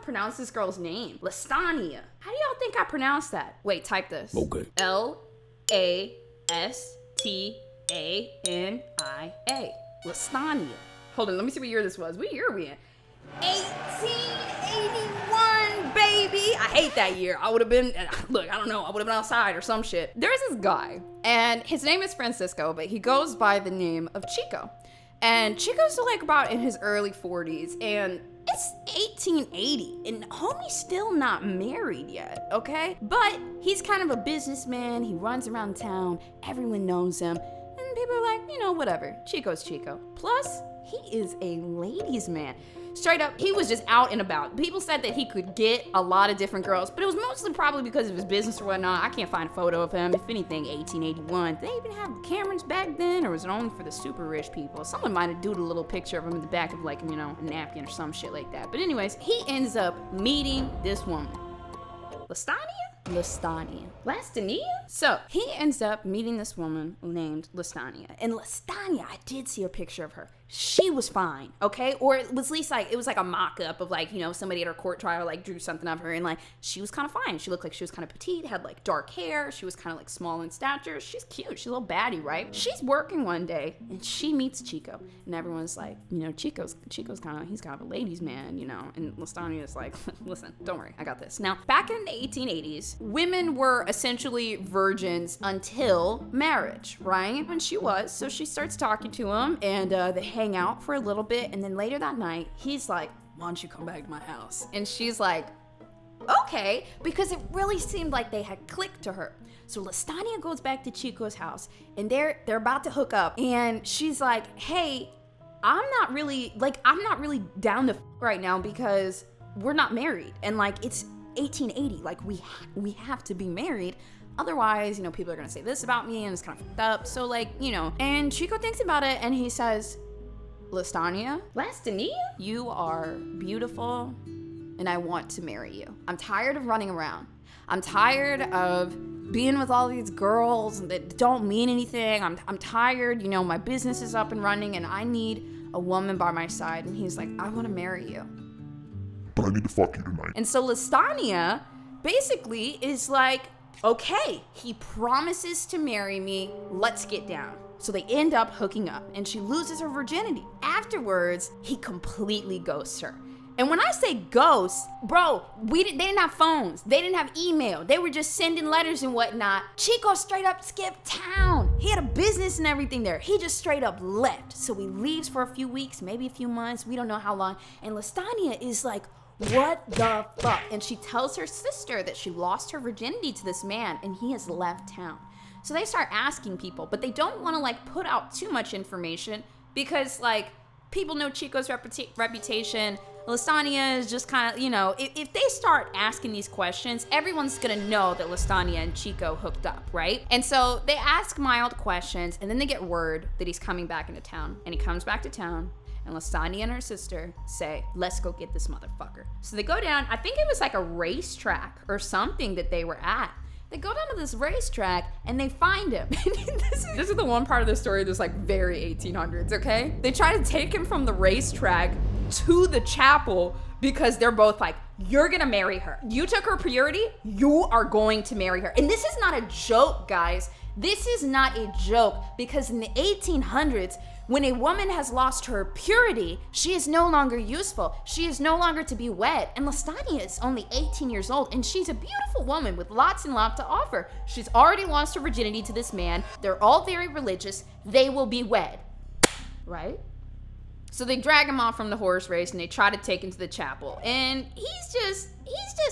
pronounce this girl's name. Lastania. How do y'all think I pronounce that? Wait, type this. Okay. Lastania. Lastania. Hold on, let me see what year this was. What year are we in? 1881, baby. I hate that year. I would have been, look, I don't know, I would have been outside or some shit. There's this guy, and his name is Francisco, but he goes by the name of Chico. And Chico's like about in his early 40s, and it's 1880, and homie's still not married yet, okay? But he's kind of a businessman. He runs around town. Everyone knows him. And people are like, whatever. Chico's Chico. Plus, he is a ladies' man. Straight up, he was just out and about. People said that he could get a lot of different girls, but it was mostly probably because of his business or whatnot. I can't find a photo of him. If anything, 1881. Did they even have cameras back then, or was it only for the super rich people? Someone might have doodled a little picture of him in the back of like, a napkin or some shit like that. But anyways, he ends up meeting this woman. Lastania. So he ends up meeting this woman named Lastania. And Lastania, I did see a picture of her. She was fine, okay? Or it was at least like, it was like a mock-up of like, somebody at her court trial like drew something of her, and like, she was kind of fine. She looked like she was kind of petite, had like dark hair. She was kind of like small in stature. She's cute. She's a little baddie, right? She's working one day and she meets Chico, and everyone's like, Chico's kind of, he's kind of a ladies' man, and Lastania's like, listen, don't worry, I got this. Now, back in the 1880s, women were essentially virgins until marriage, right? And she was, so she starts talking to him, and they hang out for a little bit, and then later that night, he's like, why don't you come back to my house? And she's like, okay, because it really seemed like they had clicked to her. So Lastania goes back to Chico's house, and they're about to hook up, and she's like, hey, I'm not really down to right now because we're not married, and like, it's 1880, like we have to be married. Otherwise, people are gonna say this about me, and it's kind of fucked up. So like, and Chico thinks about it, and he says, Lastania, you are beautiful, and I want to marry you. I'm tired of running around. I'm tired of being with all these girls that don't mean anything. I'm tired, my business is up and running, and I need a woman by my side. And he's like, I want to marry you, but I need to fuck you tonight. And so Lastania basically is like, okay, he promises to marry me. Let's get down. So they end up hooking up, and she loses her virginity. Afterwards, he completely ghosts her. And when I say ghost, bro, they didn't have phones. They didn't have email. They were just sending letters and whatnot. Chico straight up skipped town. He had a business and everything there. He just straight up left. So he leaves for a few weeks, maybe a few months. We don't know how long. And Lastania is like, what the fuck? And she tells her sister that she lost her virginity to this man, and he has left town. So they start asking people, but they don't want to like put out too much information because like people know Chico's reputation. Lastania is just kind of, if they start asking these questions, everyone's gonna know that Lastania and Chico hooked up, right? And so they ask mild questions, and then they get word that he's coming back into town. And he comes back to town, and Lastania and her sister say, let's go get this motherfucker. So they go down, I think it was like a racetrack or something that they were at. They go down to this racetrack and they find him. This is the one part of the story that's like very 1800s, okay? They try to take him from the racetrack to the chapel because they're both like, you're gonna marry her. You took her purity, you are going to marry her. And this is not a joke, guys. This is not a joke, because in the 1800s, when a woman has lost her purity, she is no longer useful. She is no longer to be wed. And Lastania is only 18 years old, and she's a beautiful woman with lots and lots to offer. She's already lost her virginity to this man. They're all very religious. They will be wed, right? So they drag him off from the horse race, and they try to take him to the chapel. And he's just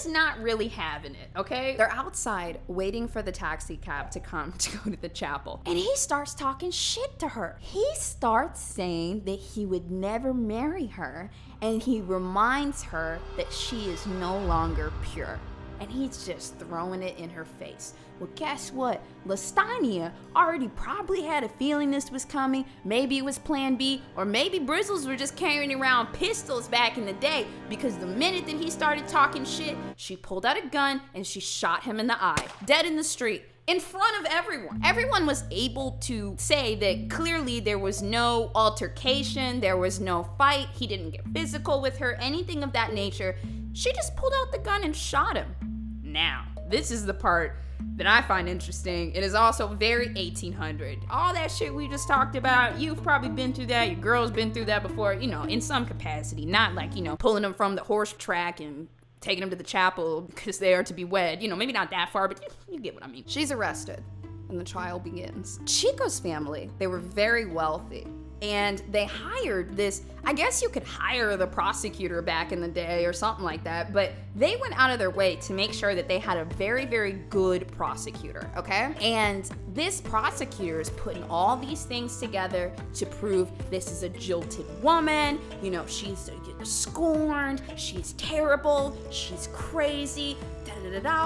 not really having it, okay? They're outside waiting for the taxi cab to come to go to the chapel. And he starts talking shit to her. He starts saying that he would never marry her, and he reminds her that she is no longer pure. And he's just throwing it in her face. Well, guess what? Lastania already probably had a feeling this was coming. Maybe it was plan B, or maybe Brizzles were just carrying around pistols back in the day, because the minute that he started talking shit, she pulled out a gun and she shot him in the eye, dead in the street, in front of everyone. Everyone was able to say that clearly there was no altercation, there was no fight, he didn't get physical with her, anything of that nature. she just pulled out the gun and shot him. Now, this is the part that I find interesting. It is also very 1800. All that shit we just talked about, you've probably been through that. Your girl's been through that before, in some capacity. Not like, pulling them from the horse track and taking them to the chapel because they are to be wed. Maybe not that far, but you get what I mean. She's arrested and the trial begins. Chico's family, they were very wealthy. And they hired this, I guess you could hire the prosecutor back in the day or something like that, but they went out of their way to make sure that they had a very, very good prosecutor, okay? And this prosecutor is putting all these things together to prove this is a jilted woman, she's scorned, she's terrible, she's crazy,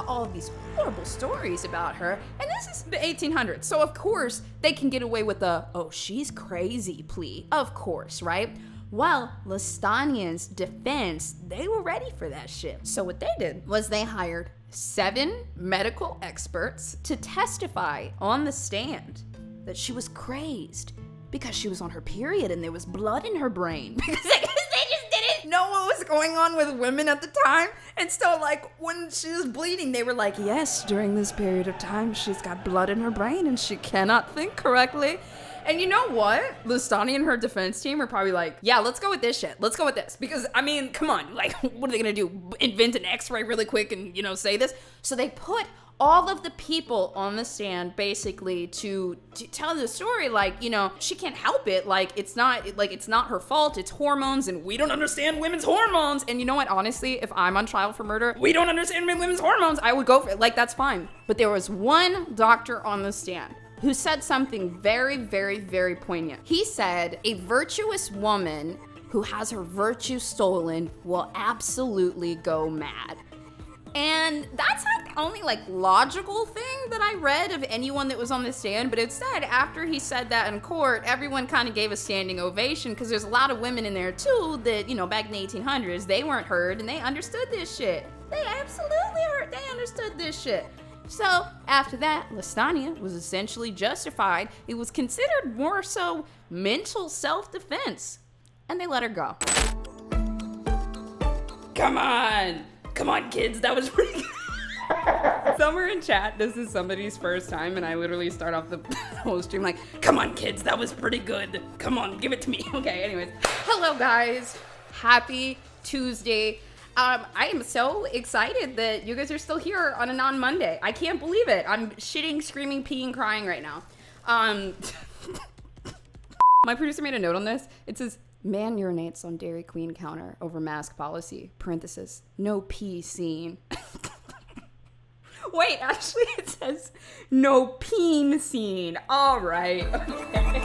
all of these horrible stories about her. And this is the 1800s, so of course they can get away with the, oh, she's crazy plea, of course, right? Well, Lastania's defense, they were ready for that shit. So what they did was they hired 7 medical experts to testify on the stand that she was crazed because she was on her period and there was blood in her brain. Because they just didn't know what was going on with women at the time. And so, when she was bleeding, they were like, yes, during this period of time, she's got blood in her brain and she cannot think correctly. And you know what? Lastania and her defense team are probably like, yeah, let's go with this shit. Let's go with this. Because, come on. What are they going to do? Invent an x-ray really quick and, say this? So they put all of the people on the stand basically to tell the story, she can't help it. It's not her fault. It's hormones and we don't understand women's hormones. And you know what? Honestly, if I'm on trial for murder, we don't understand women's hormones, I would go for it. That's fine. But there was one doctor on the stand who said something very, very, very poignant. He said, a virtuous woman who has her virtue stolen will absolutely go mad. And that's the only logical thing that I read of anyone that was on the stand, but it said after he said that in court, everyone kind of gave a standing ovation because there's a lot of women in there too that, back in the 1800s, they weren't heard and they understood this shit. They absolutely they understood this shit. So after that, Lastania was essentially justified. It was considered more so mental self-defense, and they let her go. Come on, kids, that was pretty good. Somewhere in chat, this is somebody's first time, and I literally start off the whole stream come on, kids, that was pretty good. Come on, give it to me. Okay, anyways. Hello, guys. Happy Tuesday. I am so excited that you guys are still here on a non-Monday. I can't believe it. I'm shitting, screaming, peeing, crying right now. My producer made a note on this. It says, man urinates on Dairy Queen counter over mask policy, parenthesis, no pee seen. Wait, actually it says, no peen seen. All right, okay.